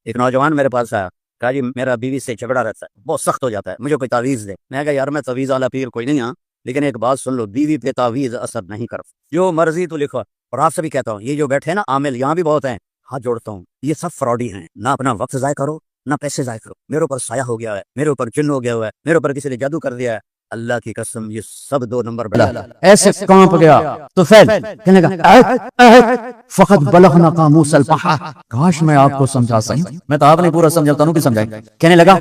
ایک نوجوان میرے پاس آیا، کہا جی میرا بیوی سے جھگڑا رہتا ہے، بہت سخت ہو جاتا ہے، مجھے کوئی تعویذ دے۔ میں کہا یار میں تعویذ والا پیر کوئی نہیں ہاں، لیکن ایک بات سن لو، بیوی پہ تعویذ اثر نہیں کرتا، جو مرضی تو لکھو۔ اور آپ سے بھی کہتا ہوں، یہ جو بیٹھے ہیں نا عامل، یہاں بھی بہت ہیں، ہاتھ جوڑتا ہوں، یہ سب فراڈی ہیں، نہ اپنا وقت ضائع کرو نہ پیسے ضائع کرو۔ میرے اوپر سایہ ہو گیا ہے، میرے اوپر جن ہو گیا ہوا ہے، میرے اوپر کسی نے جادو کر دیا ہے، اللہ کی قسم یہ سب 2 نمبر بڑا ایسے کانپ گیا تو فیل کہنے لگا فقط بلغنا قاموس البحر، کاش میں آپ کو سمجھا سکوں، میں تو آپ نے پورا سمجھاتا ہوں کہ سمجھائیں۔ کہنے لگا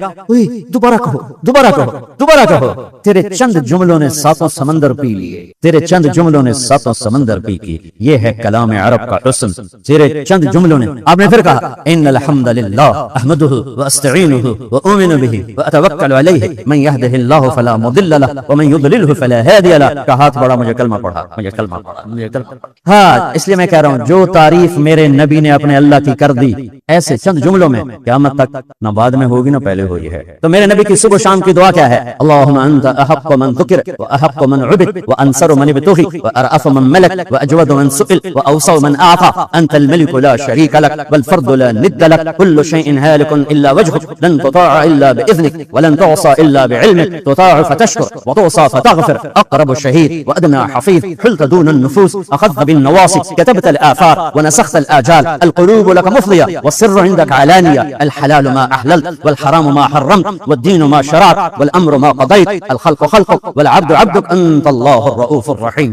دوبارہ کہو دوبارہ کہو دوبارہ کہو، تیرے چند جملوں نے 7 سمندر پی لیے، تیرے چند جملوں نے 7 سمندر پی کی، یہ ہے کلام عرب کا حسن، تیرے چند جملوں نے۔ آپ نے پھر کہا ان الحمد للہ احمده واستعینه واؤمن به واتوکل علیہ من یهده اللہ فلا مضل له ومن یضللہ فلا ہادی له، کا ہاتھ بڑا مجھے کلمہ پڑھا، مجھے کلمہ پڑھا، مجھے کلمہ پڑھا۔ ہاں اس لیے میں کہہ رہا ہوں، جو تعریف میرے نبی نے اپنے اللہ کی کر دی ایسے چند جملوں میں، قیامت تک نہ بعد میں ہوگی نہ پہلے ہوئی ہے۔ تو میرے نبی کی صبح و شام کی دعا کیا ہے؟ اللہم انت احق من ذکر واحق من عبد وانصر من ابتغی وارأف من ملک واجود من سئل واوسع من اعطى، انت الملك لا شريك لك والفرد لا ند لك، كل شيء هالك الا وجهك، لن تطاع الا باذنك ولن تعصى الا بعلمك، تطاع فتشكر وتعصى فتغفر، اقرب شهيد وادنى حفيظ، حلت دون النفوس، اخذت بالنواصي، كتبت الآثار ونسخت الآجال، القلوب لك مفضية والسر عندك علانية، الحلال ما أحللت والحرام ما حرمت والدين ما شرعت والأمر ما قضيت، الخلق خلقك والعبد عبدك، أنت الله الرؤوف الرحيم۔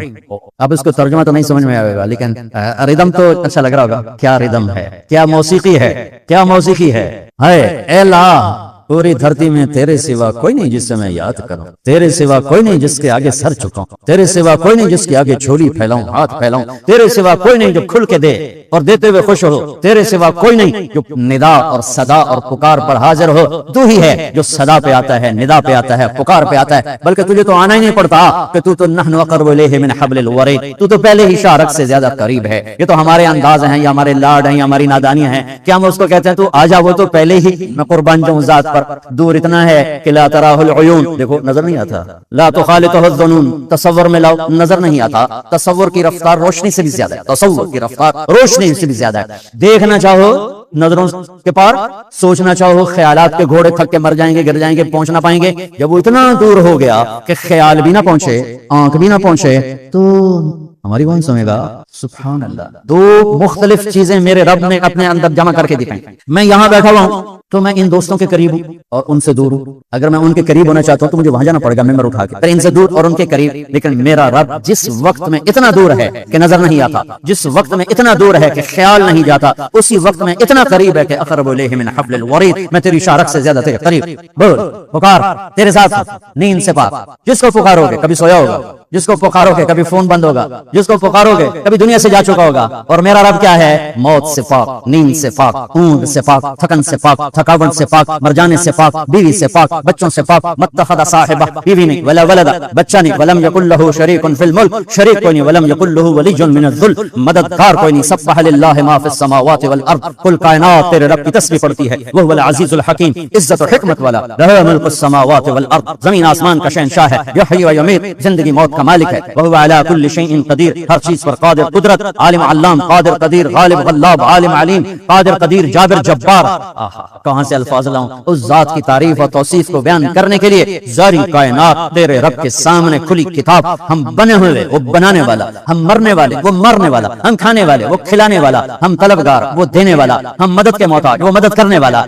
اب اس کو ترجمہ تو نہیں سمجھ میں آئے گا، لیکن ردم تو اچھا لگ رہا ہوگا۔ کیا ردم ہے، کیا موسیقی ہے، کیا موسیقی ہے۔ اے اللہ، پوری دھرتی میں تیرے سوا کوئی نہیں جس سے میں یاد کروں، تیرے سوا کوئی نہیں جس کے آگے سر جھکاؤں، تیرے سوا کوئی نہیں جس کے آگے جھولی پھیلاؤں، ہاتھ پھیلاؤں، تیرے سوا کوئی نہیں جو کھل کے دے اور دیتے ہوئے خوش ہو، تیرے سوا کوئی نہیں جو ندا اور صدا اور پکار پر حاضر ہو۔ تو ہی ہے جو صدا پہ آتا ہے، ندا پہ آتا ہے، پکار پہ آتا ہے، بلکہ تجھے تو آنا ہی نہیں پڑتا کہ تو نحن اقرب الیہ من حبل الورید، تو پہلے ہی شارک سے زیادہ قریب ہے۔ یہ تو ہمارے انداز ہیں یا ہمارے لاڈ ہیں یا ہماری نادانیاں ہیں کہ ہم اس کو کہتے ہیں تو آ جا، وہ تو پہلے ہی میں قربان جاؤں ذات پر، دور اتنا ہے کہ لا تراہ العیون، دیکھو نظر نہیں آتا، لا تخالطہ الظنون، تصور میں لاؤ نظر نہیں آتا، تصور کی رفتار روشنی سے بھی زیادہ ہے، تصور کی رفتار روشنی سے بھی زیادہ ہے۔ دیکھنا چاہو نظروں کے پار، سوچنا چاہو خیالات کے گھوڑے تھک کے مر جائیں گے، گر جائیں گے، پہنچ نہ پائیں گے۔ جب وہ اتنا دور ہو گیا کہ خیال بھی نہ پہنچے، آنکھ بھی نہ پہنچے، تو ہماری کون سمجھے گا؟ سبحان اللہ۔ 2 مختلف چیزیں میرے رب نے اپنے اندر جمع کر کے دکھائیں۔ میں یہاں بیٹھا ہوا ہوں تو میں ان دوستوں کے قریب ہوں اور ان سے دور ہوں۔ اگر میں ان کے قریب ہونا چاہتا ہوں تو مجھے وہاں جانا پڑے گا ممبر اٹھا کے، ان سے دور اور ان کے قریب۔ لیکن میرا رب جس وقت میں اتنا دور ہے کہ نظر نہیں آتا، جس وقت میں اتنا دور ہے کہ خیال نہیں جاتا، اسی وقت میں اتنا قریب ہے کہ اقرب الیہ من حبل الورید، میں تیری شارک سے زیادہ تیرے قریب۔ بول، پکار، تیرے ساتھ نیند سے پاک، جس کو پکارو گے کبھی سویا ہوگا، جس کو پکارو گے کبھی فون بند ہوگا، جس کو پکارو گے کبھی دنیا سے جا چکا ہوگا۔ اور میرا رب کیا ہے؟ موت سے پاک، نیند سے پاک، اونگ سے پاک، تھکن سے پاک، تھکاوٹ سے پاک، مر جانے سے پاک، بیوی سے پاک، بچوں سے پاک، متخذ صاحبہ، بیوی نہیں، ولا ولد، بچہ نہیں، ولم یکن لہ شریک فی الملک، شریک کوئی نہیں، ولم یکن لہ ولی من الذل، مددگار کوئی نہیں۔ سبح للہ ما فی السماوات والارض، کل کائنات تیرے رب کی تسبیح پڑھتی ہے، وہ العزیز الحکیم، عزت و حکمت والا، لہ ملک السماوات والارض، زمین آسمان کا شہنشاہ ہے، یحیی و یمیت، زندگی موت کا مالک ہے، وہ علی کل شیء قدیر، ہر چیز پر قادر، قدرت، عالم علام، قادر قدیر، غالب غلاب، عالم علیم، قادر قدیر، جابر جبار۔ کہاں سے الفاظ لاؤں اس ذات کی تعریف اور توصیف کو بیان کرنے کے لیے؟ ساری کائنات تیرے رب کے سامنے کھلی کتاب، ہم بنے ہوئے، وہ بنانے والا، ہم مرنے والے، وہ مرنے والا، ہم کھانے والے، وہ کھلانے والا، ہم طلبگار، وہ دینے والا، ہم مدد کے محتاج، وہ مدد کرنے والا،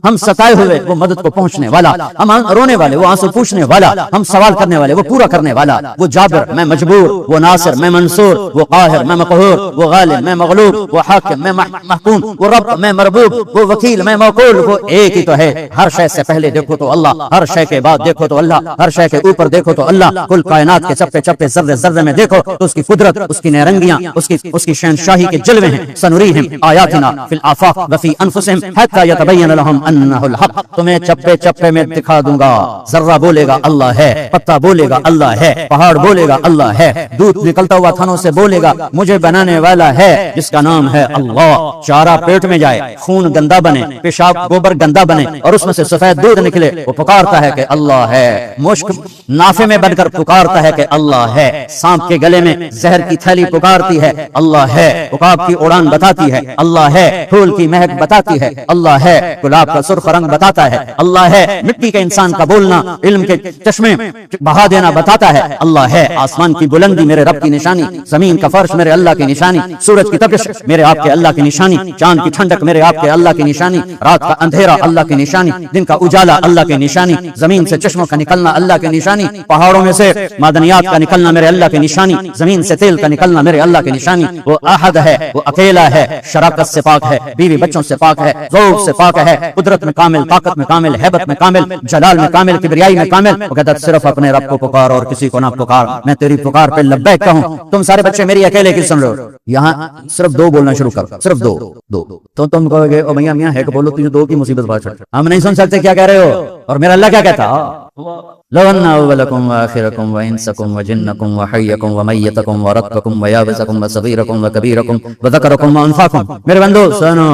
ہم ستائے ہوئے، وہ مدد کو پہنچنے والا، ہم رونے والے، وہ آنسو پوچھنے والا، ہم سوال کرنے والے، وہ پورا کرنے والا، وہ جابر، میں مجبور، وہ ناصر، میں منصور، وہ قاہر، میں مقہور، وہ غالب، میں مغلوب، وہ حاکم، میں محکوم، وہ رب، میں مربوب، وہ وکیل، میں موکول۔ وہ ایک ہی تو ہے، ہر شے سے پہلے دیکھو تو اللہ، ہر شے کے بعد دیکھو تو اللہ، ہر شے کے اوپر دیکھو تو اللہ، کل کائنات کے چپے چپے ذرے ذرے میں دیکھو تو اس کی قدرت، اس کی نیرنگیاں، اس کی شہنشاہی کے جلوے ہیں۔ سنریہم آیاتنا فی الآفاق وفی انفسہم حتی یتبین لہم انہ الحق، تمہیں چپے چپے میں دکھا دوں گا۔ ذرہ بولے گا اللہ ہے، پتا بولے گا اللہ ہے، پہاڑ بولے گا اللہ ہے، دودھ نکلتا ہوا تھنوں سے بولے گا مجھے بنانے والا ہے جس کا نام ہے اللہ۔ چارہ پیٹ میں جائے، خون گندا بنے، پیشاب گوبر گندا بنے اور اس میں سے سفید دودھ نکلے، وہ پکارتا ہے کہ اللہ ہے۔ مشک نافے میں بن کر پکارتا ہے کہ اللہ ہے، سانپ کے گلے میں زہر کی تھیلی پکارتی ہے اللہ ہے، عقاب کی اڑان بتاتی ہے اللہ ہے، پھول کی مہک بتاتی ہے اللہ ہے، گلاب کا سرخ رنگ بتاتا ہے اللہ ہے، مٹی کے انسان کا بولنا علم کے چشمے بہا دینا بتاتا ہے اللہ ہے، آسمان کی بلندی میرے رب کی نشانی، زمین کا فرش میرے اللہ کی نشانی، سورج کی تپش میرے آپ کے اللہ کی نشانی، چاند کی ٹھنڈک میرے آپ کے اللہ کی نشانی، رات کا اندھیرا اللہ کی نشانی، دن کا اجالا اللہ کی نشانی، زمین سے چشموں کا نکلنا اللہ کی نشانی، پہاڑوں میں سے معدنیات کا نکلنا میرے اللہ کی نشانی، زمین سے تیل کا نکلنا میرے اللہ کی نشانی، وہ احد ہے، وہ اکیلا ہے، شراکت سے پاک ہے، بیوی بچوں سے پاک ہے، ذوق سے پاک ہے، قدرت میں کامل، طاقت میں کامل، ہیبت میں کامل، جلال میں کامل، کبریائی میں کامل، وہ کہتا صرف اپنے رب کو پکار اور کسی کو نہ پکار، میں تیری پکار پہ لبیک کہوں۔ تم سارے بچے میری اکیلے کی سن رہے ہو، یہاں صرف دو بولنا شروع کر، صرف دو تو تم کہو گے او میاں میاں ہے کہ بولو، تجھے دو کی مصیبت بات چھوڑ، ہم نہیں سن سکتے کیا کہہ رہے ہو، اور میرا اللہ کیا کہتا لو ان اولکم واخرکم وانسکم وجنکم وحیکم ومیتکم ورتکم ویابسکم وصغیرکم وکبیرکم وذکرکم وانفاکم، میرے بندو سنو،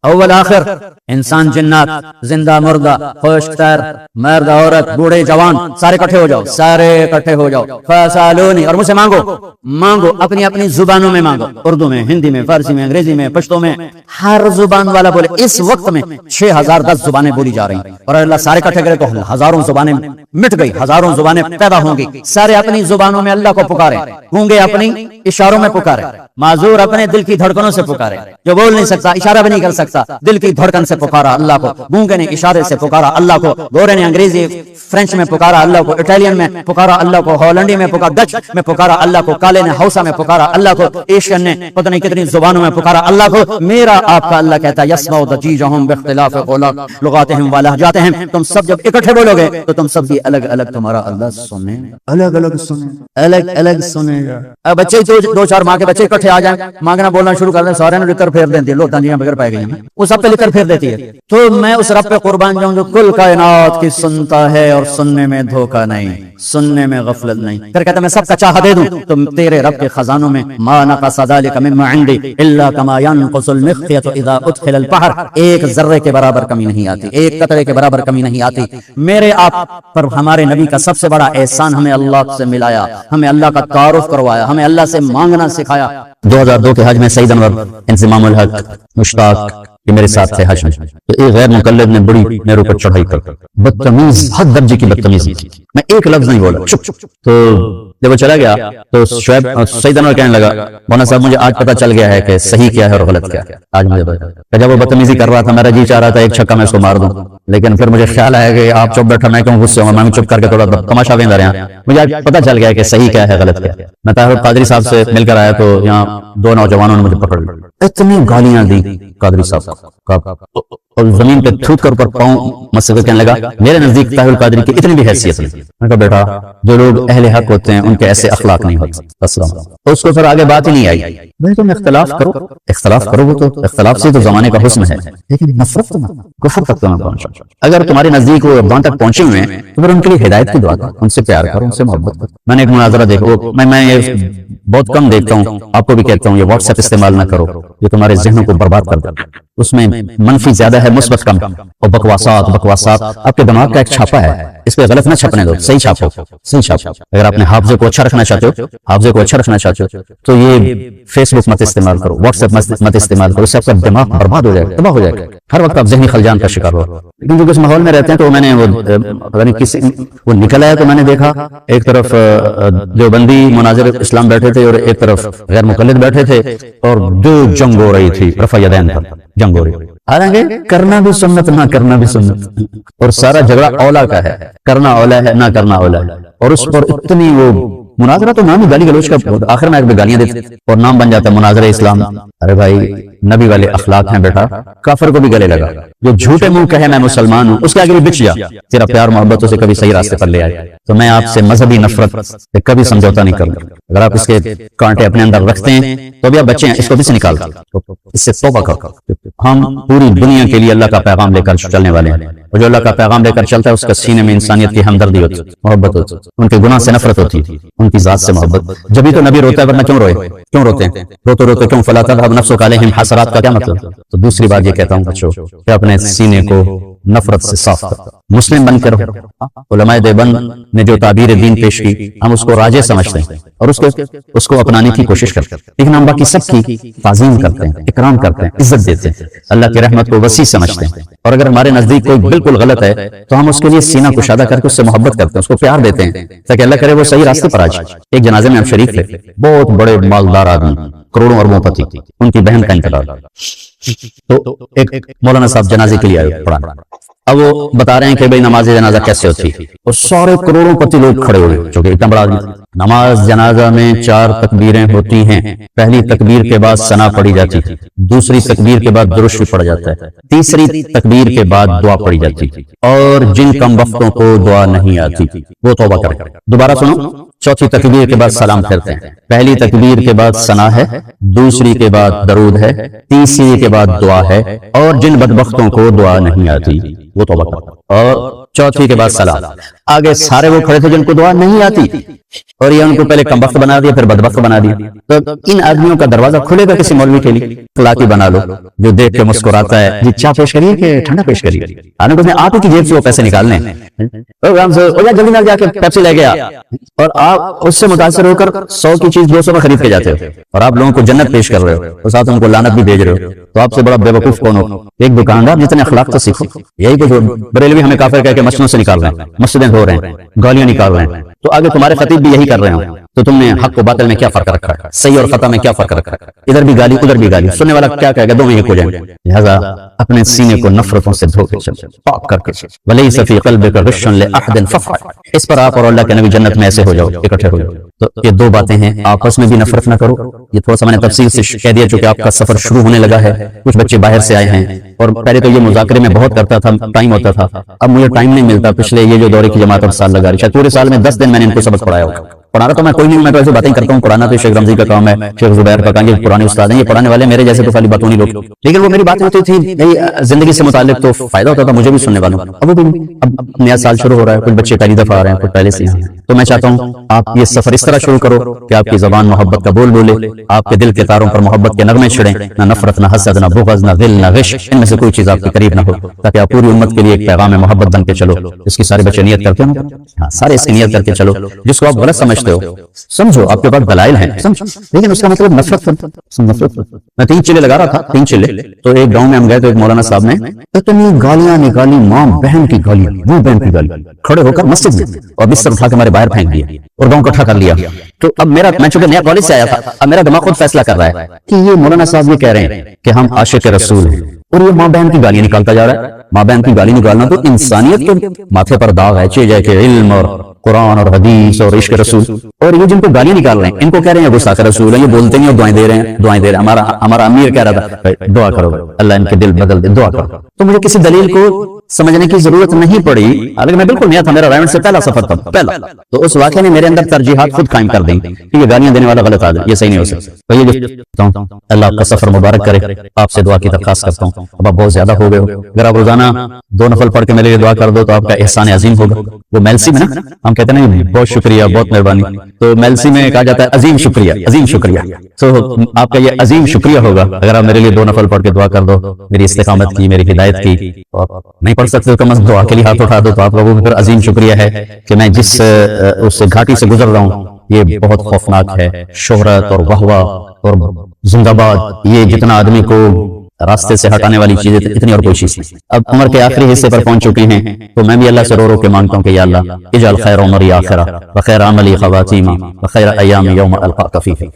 اول آخر، انسان جنات، زندہ مردہ، خشک تر، مرد عورت، بوڑھے جوان، سارے اکٹھے ہو جاؤ، سارے اکٹھے ہو جاؤ، فسالونی، اور مجھ سے مانگو اپنی اپنی زبانوں میں مانگو، اردو میں، ہندی میں، فارسی میں، انگریزی میں، پشتو میں، ہر زبان والا بولے۔ اس وقت میں 6010 زبانیں بولی جا رہی ہیں، اور اللہ سارے اکٹھے کرے تو ہزاروں زبانیں مٹ گئی، ہزاروں زبانیں پیدا ہوں گی، سارے اپنی زبانوں میں اللہ کو پکارے، گونگے اپنی اشاروں میں پکارے، معذور اپنے دل کی دھڑکنوں سے پکارے، جو بول نہیں سکتا، اشارہ بھی نہیں کر سکتا، دل کی دھڑکن سے پکارا اللہ کو، گونگے نے اشارے سے پکارا اللہ کو، گورے نے انگریزی فرینچ میں پکارا اللہ کو، اٹالین میں پکارا اللہ کو، ہالینڈی میں پکارا، ڈچ میں پکارا اللہ کو، کالے نے ہausa میں پکارا اللہ کو، ایشین نے پتہ نہیں کتنی زبانوں میں پکارا اللہ کو۔ میرا آپ کا اللہ کہتا ہے یسمع ضجیجہم باختلاف لغاتہم ولہجاتہم، تم سب جب اکٹھے بولو گے تو تم سب بھی الگ الگ تمہارا اللہ سنے، الگ الگ سنے گا۔ اب بچے دو چار ماں کے بچے اکٹھے آ جائیں، مانگنا بولنا شروع کر دیں، سارے نے لکھ کر پھیر دیتی ہے، لو تنجیاں بغیر پائے گئی ہیں، وہ سب پہ لکھ کر پھیر دیتی ہے، تو میں اس رب پہ قربان جاؤں جو کل کائنات کی سنتا ہے اور سننے میں دھوکہ نہیں، سننے میں غفلت نہیں۔ پھر کہتا میں سب کا چاہا دے دوں، تم تیرے رب کے خزانوں میں ما نقص ذلك مما عندي الا كما ينقص المخيط اذا ادخل البحر، ایک ذرے کے برابر کمی نہیں آتی، ایک قطرے کے برابر کمی نہیں آتی۔ میرے آپ پر ہمارے نبی کا سب سے بڑا احسان ہمیں اللہ سے ملایا، ہمیں اللہ کا تعارف کروایا، ہمیں اللہ سے مانگنا سکھایا۔ 2002 کے حج میں سعید انور، انضمام الحق، مشتاق یہ میرے ساتھ تھے حج میں، تو ایک غیر مقلد نے بڑی میرے اوپر چڑھائی کر بدتمیز، حد درجے کی بدتمیزی، میں ایک لفظ نہیں بولا، چپ۔ تو جب وہ چلا گیا تو شعیب سعید انور کہنے لگا مولانا صاحب مجھے آج پتہ چل گیا ہے کہ صحیح کیا ہے اور غلط کیا ہے، آج مجھے پتا۔ جب وہ بدتمیزی کر رہا تھا میرا جی چاہ رہا تھا ایک چھکا میں اس کو مار دوں، لیکن پھر مجھے خیال آیا کہ آپ چپ بیٹھا، میں کیوں غصے ہوں، میں چپ کر کے تھوڑا تماشا ویندا رہا، مجھے آج پتہ چل گیا کہ صحیح کیا ہے غلط کیا ہے۔ میں طاہر قادری صاحب سے مل کر آیا تو یہاں دو نوجوانوں نے مجھے پکڑ لیا، اتنی گالیاں دی قادری صاحب کو، اور زمین پہ تھوک کر اوپر پاؤں مسجد کہنے لگا میرے نزدیک طاہر القادری کی اتنی بھی حیثیت نہیں۔ میں کہا بیٹا جو لوگ اہل حق ہوتے ہیں ان کے ایسے اخلاق نہیں ہوتے، السلام۔ تو اس کو پھر آگے بات ہی نہیں آئی، بھائی تم اختلاف کرو وہ تو اختلاف سے تو زمانے کا حسن ہے، لیکن نفرت تو نہ، کفر تک تو نہ پہنچو۔ اگر تمہارے نزدیک وہ وہاں تک پہنچے ہوئے ہیں تو پھر ان کے لیے ہدایت کی دعا کرو، ان سے پیار کرو، ان سے محبت کرو۔ میں نے ایک مناظرہ دیکھا، میں یہ بہت کم دیکھتا ہوں، آپ کو بھی کہتا ہوں یہ واٹس ایپ استعمال نہ کرو، یہ تمہارے ذہنوں کو برباد کر دیتا ہے، اس میں منفی زیادہ ہے، مثبت کم، اور بکواسات آپ کے دماغ کا ایک چھاپا ہے، اس پہ غلط نہ چھپنے دو، صحیح چھاپو، صحیح چھاپو۔ اگر اپنے حافظے کو اچھا رکھنا چاہتے ہو تو یہ فیس بک مت استعمال کرو، واٹس ایپ مت استعمال کرو، اس سے آپ کا دماغ برباد ہو جائے گا، تباہ ہو جائے گا، ہر وقت آپ ذہنی خلجان کا شکار ہو۔ لیکن جو اس ماحول میں رہتے ہیں تو میں نے وہ نکل آیا تو میں نے دیکھا ایک طرف دیوبندی مناظر اسلام بیٹھے تھے اور ایک طرف غیر مقلد بیٹھے تھے، اور جو جنگ ہو رہی تھی، رفع یدین پر جنگ ہو رہی تھی، حالانکہ کرنا بھی سنت، نہ کرنا بھی سنت، اور سارا جھگڑا اولا کا ہے، کرنا اولا ہے نہ کرنا اولا ہے، اور اس پر اتنی وہ مناظرہ تو نام ہی گالی گلوچ کا، آخر میں ایک گالیاں دیتے اور نام بن جاتا ہے مناظرہ اسلام۔ ارے بھائی نبی والے اخلاق ہیں بیٹا، کافر کو بھی گلے لگا، جو جھوٹے منہ کہے میں مسلمان ہوں اس کے آگے بھی بچ جا، تیرا پیار محبت اسے کبھی صحیح راستے پر لے آئے۔ تو میں آپ سے مذہبی نفرت سے کبھی سمجھوتا نہیں کروں، اگر آپ اس کے کانٹے اپنے اندر رکھتے ہیں تو بھی آپ بچے ہیں، اس کو بھی سے نکال دو، اس سے توبہ کرو۔ ہم پوری دنیا کے لیے اللہ کا پیغام لے کر چلنے والے ہیں، اور جو اللہ کا پیغام لے کر چلتا ہے اس کا سینے میں انسانیت کی ہمدردی ہوتی ہے، محبت ہوتی ہے، ان کے گناہ سے نفرت ہوتی ہے، ان کی ذات سے محبت۔ جبھی تو نبی روتا ہے، ورنہ کیوں روتے ہیں، روتے کیوں؟ فلا تذهب نفسك عليهم حسرات کا کیا مطلب؟ تو دوسری بات یہ کہتا ہوں بچوں کہ اپنے سینے کو نفرت سے صاف کرتا ہوں، مسلم بن کے رہو۔ علماء دیوبند نے جو تعبیر دین پیش کی ہم اس کو راجع سمجھتے ہیں اور اس کو اپنانے کی کوشش کرتے ہیں، لیکن ہم باقی سب کی تعظیم کرتے ہیں، اکرام کرتے ہیں، عزت دیتے ہیں، اللہ کی رحمت کو وسیع سمجھتے ہیں، اور اگر ہمارے نزدیک کوئی بالکل غلط ہے تو ہم اس کے لیے سینہ کشادہ کر کے اس سے محبت کرتے ہیں، اس کو پیار دیتے ہیں تاکہ اللہ کرے وہ صحیح راستے پر آ جائے۔ ایک جنازے میں ہم شریک تھے، بہت بڑے مالدار آدمی، کروڑوں اربوں پتی، ان کی بہن کا انتقال، تو ایک مولانا صاحب جنازے کے لیے آئے پڑھانا۔ اب وہ بتا رہے ہیں کہ بھئی نماز جنازہ کیسے ہوتی ہے، اور سارے کروڑوں پتی لوگ کھڑے ہوئے چونکہ اتنا بڑا آدمی۔ نماز جنازہ میں 4 تکبیریں ہوتی ہیں، پہلی تکبیر کے بعد ثنا پڑھی جاتی ہے، دوسری تکبیر کے بعد درود شریف پڑھا جاتا ہے، تیسری تکبیر کے بعد دعا پڑھی جاتی ہے، اور جن کم وقتوں کو دعا نہیں آتی وہ توبہ کریں۔ دوبارہ سنو، چوتھی تکبیر کے بعد سلام پھیرتے ہیں، پہلی تکبیر کے بعد ثنا ہے، دوسری کے بعد درود ہے، تیسری کے بعد دعا ہے، اور جن بدبختوں کو دعا نہیں آتی وہ توبہ کریں، اور چوتھی کے بعد سلام۔ آگے سارے وہ کھڑے تھے جن کو دعا نہیں آتی اور یہ ان کو پہلے کم وقت بنا دیا پھر بدبخت بنا دیا، تو ان آدمیوں کا دروازہ کھلے گا کسی مولوی کے لیے؟ اخلاقی بنا لو جو دیکھ کے مسکراتا ہے، جی چائے پیش کریے کہ ٹھنڈا پیش کریے، آپ ہی کی جیب سے وہ پیسے نکالنے جلدی نہ جا کے پیپسی لے گیا، اور آپ اس سے متاثر ہو کر 100 کی چیز 200 میں خرید کے جاتے ہو، اور آپ لوگوں کو جنت پیش کر رہے ہو اور ساتھ ان کو لعنت بھی بھیج رہے ہو، تو آپ سے بڑا بے وقوف کون ہو؟ ایک دکاندار جتنے اخلاق تو سیکھو۔ یہی کچھ بریلوی ہمیں کافر کہہ کے مسجدوں سے نکال رہے ہیں، مسجدیں دھو رہے ہیں، گالیاں نکال رہے ہیں، تو آگے تمہارے خطیب بھی یہی کر رہے ہیں، تو تم نے حق و باطل میں کیا فرق رکھا ہے، صحیح اور خطا میں کیا فرق رکھا ہے؟ ادھر بھی گالی ادھر بھی گالی، سننے والا کیا کہے گا؟ دونوں ایک ہو جائیں گے۔ لہذا اپنے سینے کو نفرتوں سے دھو کے چلو، پاک کر کے چلو۔ وَلَيْسَ فِي قَلْبِكَ غِشٌّ لِأَحَدٍ فَافْعَلْ، اس پر آپ اور اللہ کے نبی جنت میں ایسے ہو جاؤ، اکٹھے ہو جاؤ۔ تو یہ 2 باتیں ہیں، آپس میں بھی نفرت نہ کرو۔ یہ تھوڑا سا میں نے تفصیل سے کہہ دیا چونکہ آپ کا سفر شروع ہونے لگا ہے، کچھ بچے باہر سے آئے ہیں، اور پہلے تو یہ مذاکرے میں بہت کرتا تھا، ٹائم ہوتا تھا، اب مجھے ٹائم نہیں ملتا۔ پچھلے یہ جو دورے کی جماعت اور سال لگا رہی، شاید پورے سال میں 10 دن میں نے ان کو سبق پڑھایا ہوگا۔ پڑھانا تو میں کوئی نہیں ہوں، میں تو ایسے باتیں کرتا ہوں، پڑھانا تو شیخ رمضی کا کام ہے، شیخ زبیر کا کام، یہ پرانے استاد ہیں، یہ پڑھانے والے میرے جیسے تو خالی باتوں نہیں لوگ، لیکن وہ میری باتیں ہوتی تھی زندگی سے متعلق تو فائدہ ہوتا تھا مجھے بھی سننے والوں۔ اب وہ بھی اب نیا سال شروع ہو رہا ہے، کچھ بچے پہلی دفعہ آ رہے ہیں، کچھ پہلے سے ہیں، تو میں چاہتا ہوں آپ یہ سفر اس طرح شروع کرو کہ آپ کی زبان محبت کا بول بولے، آپ کے دل کے تاروں پر محبت کے نغمے چھڑیں، نہ نفرت، نہ حسد، نہ بغض، نہ غل، نہ غش، ان میں سے کوئی چیز آپ کے قریب نہ ہو، تاکہ آپ پوری امت کے لیے ایک پیغام محبت بن کے چلو۔ اس کی سارے بچے نیت کرتے ہیں، ہاں سارے اس کی نیت کر کے چلو۔ جس کو آپ غلط سمجھتے ہو سمجھو، آپ کے پاس دلائل ہیں سمجھو، لیکن اس کا مطلب نفرت۔ میں 3 چلے لگا رہا تھا، 3 چلے، تو ایک گاؤں میں ہم گئے تو ایک مولانا صاحب نے اتنی گالیاں نکالی، ماں بہن کی گالی، وہ بہن کی گالی، کھڑے ہو کر مسجد میں، اور بستر اٹھا کے ہمارے باہر پھینک دیا اور گاؤں اکٹھا کر لیا۔ تو اب میں چونکہ نیا کالج سے آیا تھا، اب میرا دماغ خود فیصلہ کر رہا ہے کہ یہ مولانا صاحب یہ کہہ رہے ہیں کہ ہم عاشق رسول ہیں، اور یہ ماں بہن کی گالیاں نکالتا جا رہا ہے۔ ماں بہن کی گالی نکالنا تو انسانیت کے ماتھے پر داغ ہے، چاہے کہ علم اور قرآن اور حدیث اور عشق رسول، اور یہ جن کو گالیاں نکال رہے ہیں ان کو کہہ رہے ہیں گستاخ رسول ہیں، یہ بولتے نہیں اور دعائیں دے رہے ہیں، دعائیں دے رہے ہیں۔ ہمارا امیر کہہ رہا تھا دعا کرو اللہ ان کے دل بدل دے، دعا کرو۔ تو مجھے کسی دلیل کو سمجھنے کی ضرورت نہیں پڑی، حالانکہ میں بالکل نیا تھا، میرا رائمنڈ سے پہلا سفر تھا پہلا، تو اس واقعے نے میرے اندر ترجیحات خود قائم کر دیں کہ یہ گالیاں دینے والا غلط آدمی، یہ صحیح نہیں ہو سکتا۔ تو یہ جو اللہ آپ کا سفر مبارک کرے، آپ سے دعا کی درخواست کرتا ہوں۔ اب آپ بہت زیادہ ہو گئے ہو، اگر آپ روزانہ 2 نفل پڑھ کے میرے لیے دعا کر دو تو آپ کا احسان عظیم ہوگا۔ وہ میلسی میں نا ہم کہتے ہیں نا بہت شکریہ، بہت مہربانی، تو میلسی میں کہا جاتا ہے عظیم شکریہ، عظیم شکریہ۔ تو آپ کا یہ عظیم شکریہ ہوگا اگر آپ میرے لیے 2 نفل پڑھ کے دعا کر دو، میری استقامت کی، میری ہدایت کی، اور نہیں پڑھ سکتے تو کم از کم دعا کے لیے ہاتھ اٹھا دو، تو آپ لوگوں کو پھر عظیم شکریہ ہے کہ میں جس اس گھاٹی سے گزر رہا ہوں یہ بہت خوفناک ہے، شہرت اور واہ اور زندہ باد، یہ جتنا آدمی کو راستے سے ہٹانے والی چیزیں اتنی اور کوئی چیز نہیں۔ اب عمر کے آخری حصے پر پہنچ چکے ہیں، تو میں بھی اللہ سے رو رو کے مانگتا ہوں کہ یا اللہ اجعل خیر عمری آخرہ وخیر عملی خواتیمہ وخیر ایام یوم القاک فیہ۔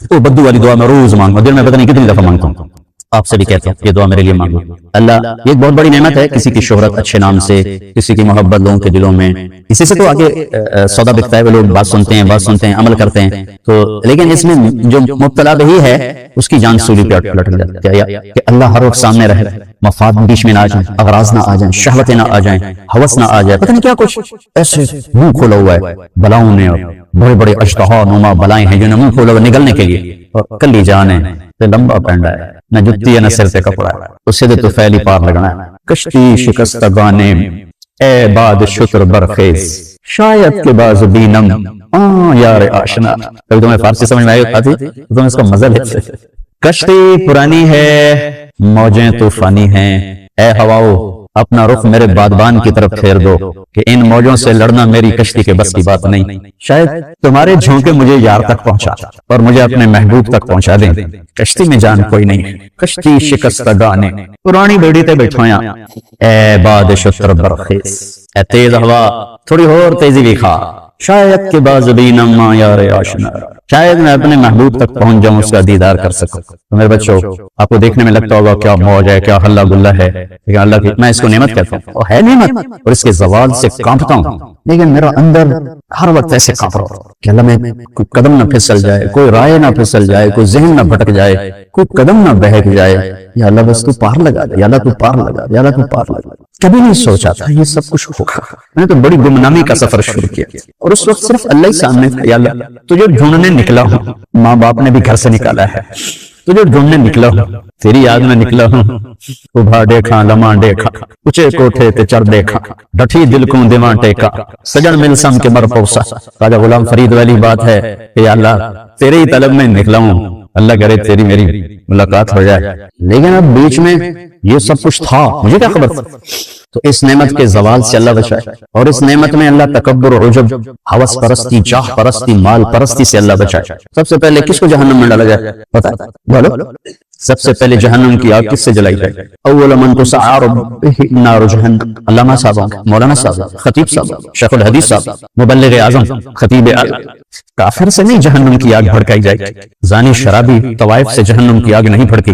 تو بدو والی دعا میں روز مانگتا ہوں، دن میں پتہ نہیں کتنی دفعہ مانگتا ہوں، آپ سے بھی کہتا ہوں یہ دعا میرے لیے مانگو۔ اللہ یہ ایک بہت بڑی نعمت ہے، کسی کی شہرت اچھے نام سے، کسی کی محبت لوگوں کے دلوں میں، اسی سے تو آگے سودا بکتا ہے، وہ لوگ بات سنتے ہیں عمل کرتے ہیں، تو لیکن اس میں جو مبتلا بھی ہے اس کی جان سولی پہ لٹک جاتی ہے کہ اللہ ہر وقت سامنے رہے، مفاد بیچ میں نہ آ جائیں، اغراض نہ آ جائیں، شہوتیں نہ آ جائیں، ہوس نہ آ جائے، پتہ نہیں کیا کچھ ایسے منہ کھولا ہوا ہے بلاؤں نے، اور بڑے بڑے اشتہا نما بلائیں ہیں جنہیں منہ کھولا ہوا نگلنے کے لیے، اور کلی جان ہے لمبا پینڈا ہے، نہ جتی ہے نہ سر سے کپڑا ہے، اس سے تو فیلی پار لگنا ہے۔ کشتی شکستگانے اے باد شکر برخیز، شاید کے باز بینم یار آشنا۔ کبھی تمہیں فارسی سمجھ میں آتی تمہیں اس کا مزہ لیتے۔ کشتی پرانی ہے، موجیں طوفانی ہیں، اے ہواؤ اپنا رخ میرے بادبان کی طرف پھیر دو کہ ان موجوں سے لڑنا میری کشتی کے بس کی بات نہیں. شاید تمہارے جھونکے مجھے یار تک پہنچا اور مجھے اپنے محبوب تک پہنچا دیں. کشتی میں جان کوئی نہیں, کشتی شکستہ گانے پرانی بیڑی تے بیٹھویاں. اے باد شتر برخیز, اے تیز ہوا تھوڑی اور تیزی بھی کھا. شاید کہ بازبین اما یار آشنا, شاید میں اپنے محبوب تک پہنچ جاؤں, اس کا دیدار کر سکوں. تو میرے بچوں, آپ کو دیکھنے میں لگتا ہوگا کیا موج ہے, کیا ہلا گلا ہے, لیکن اللہ کی میں اس کو نعمت کہتا ہوں, وہ ہے نعمت, اور اس کے زوال سے کانپتا ہوں, لیکن میرا اندر ہر وقت ایسے کانپ رہا ہوں کہ اللہ میں کوئی قدم نہ پھسل جائے, کوئی رائے نہ پھسل جائے, کوئی ذہن نہ بھٹک جائے, کوئی قدم نہ بہک جائے. یا اللہ بس تو پار لگا دے, یا اللہ تو پار لگا دے, یا اللہ تو پار لگا دے. کبھی نہیں سوچا تھا یہ سب کچھ ہوگا. میں نے تو بڑی گمنامی کا سفر شروع کیا, اور اس وقت صرف اللہ ہی سامنے تھا. یا اللہ تجھے ڈھونڈنے نکلا ہوں, ماں باپ نے بھی گھر سے نکالا ہے, تجھے ڈھونڈنے نکلا ہوں, تیری یاد میں نکلا ہوں. ابھا دیکھا لمحہ دیکھا, اچھے کوٹھے تے چڑھ دیکھا, ڈٹھی دل کو دیواں ٹیکا, سجن مل سم کے مر پوسا. خواجہ غلام فرید والی بات ہے کہ یا اللہ تیرے ہی طلب میں نکلا ہوں, اللہ کرے تیری میری ملاقات ہو جائے. لیکن اب بیچ میں یہ سب کچھ تھا, مجھے کیا خبر تھا. تو اس نعمت کے زوال سے اللہ بچائے, اور اس نعمت میں اللہ تکبر و عجب, ہوس پرستی, جاہ پرستی, مال پرستی سے اللہ بچائے. سب سے پہلے کس کو جہنم میں ڈالا جائے پتا ہے؟ بولو. سب سے پہلے جہنم کی آگ کس سے جلائی جائے؟ اول من تسعر به نار جہنم. علامہ صاحب, مولانا صاحب, خطیب صاحب, شیخ الحدیث صاحب, مبلغ اعظم, خطیب اعظم. کافر سے نہیں جہنم کی آگ بھڑکائی جائے گی. زانی شرابی طوائف سے جہنم کی آگ نہیں بھڑکے.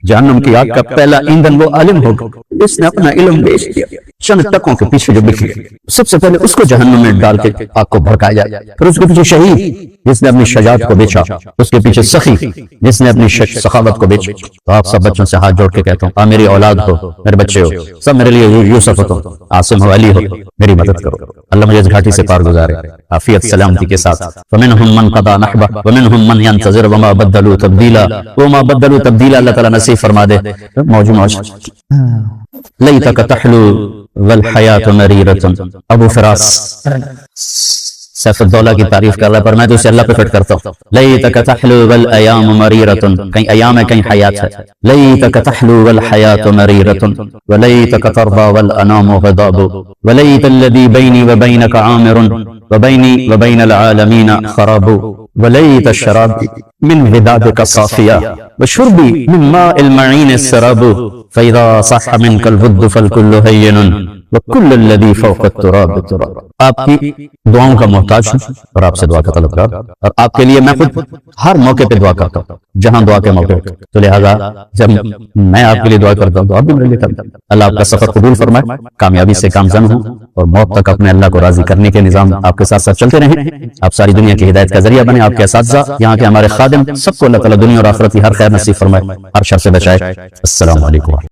جہنم کی آگ کا پہلا ایندھن وہ عالم ہوگا جس نے اپنا علم بیچ دیا, چند ٹکوں کے پیچھے جو بکھی. سب سے پہلے اس کو جہنم میں ڈال کے آگ کو بھڑکایا جائے. پھر اس کے پیچھے شہید جس نے اپنی شجاعت کو بیچا, اس کے پیچھے سخی جس نے اپنی سخاوت کو بیچا. تو آپ سب بچوں سے ہاتھ جوڑ کے کہتا ہوں, میری اولاد ہو, میرے بچے ہو, سب میرے لیے یوسف ہو, عاصم ہو, علی ہو, میری مدد کرو. اللہ مجھے اس گھاٹی سے پار گزارے عافیت سلامتی کے ساتھ. فمنہم من قضى نحبه ومنہم من ينتظر وما بدلوا تبدیلا. وما بدلوا تبدیلا اللہ تعالیٰ نصیب فرما دے. موج لیتک تحلو والحیات مریرۃ. ابو فراس سیف الدولہ کی تعریف کر رہا ہے, پر میں تو اسے اللہ پہ فٹ کرتا ہوں. لیتک تحلو والایام مریرۃ, کہیں ایام ہے کہیں حیات ہے. لیتک تحلو والحیات مریرۃ ولیتک ترضى والانام غضاب ولیت الذی بینی وبینک عامر وبینی وبین العالمین خراب ولیت الشراب من ودادک صافیہ وشربی من ماء المعین السراب فإذا صح منك الود فالكل هين وكل الذي فوق التراب تراب. آپ کی دعاؤں کا محتاج ہوں اور آپ سے دعا کا طلبگار, اور آپ کے لیے میں خود ہر موقع پہ دعا کرتا ہوں جہاں دعا کے موقع. تو لہذا جب میں آپ کے لیے دعا کرتا ہوں تو آپ بھی میرے لیے کرتا ہوں. اللہ آپ کا سفر قبول فرمائے, کامیابی سے کامزن ہوں, اور موت تک اپنے اللہ کو راضی کرنے کے نظام آپ کے ساتھ ساتھ چلتے رہیں. آپ ساری دنیا کی ہدایت کا ذریعہ بنے. آپ کے اساتذہ, یہاں کے ہمارے خادم, سب کو اللہ تعالیٰ دنیا اور آخرت کی ہر خیر نصیب فرمائے, ہر شر سے بچائے. السلام علیکم.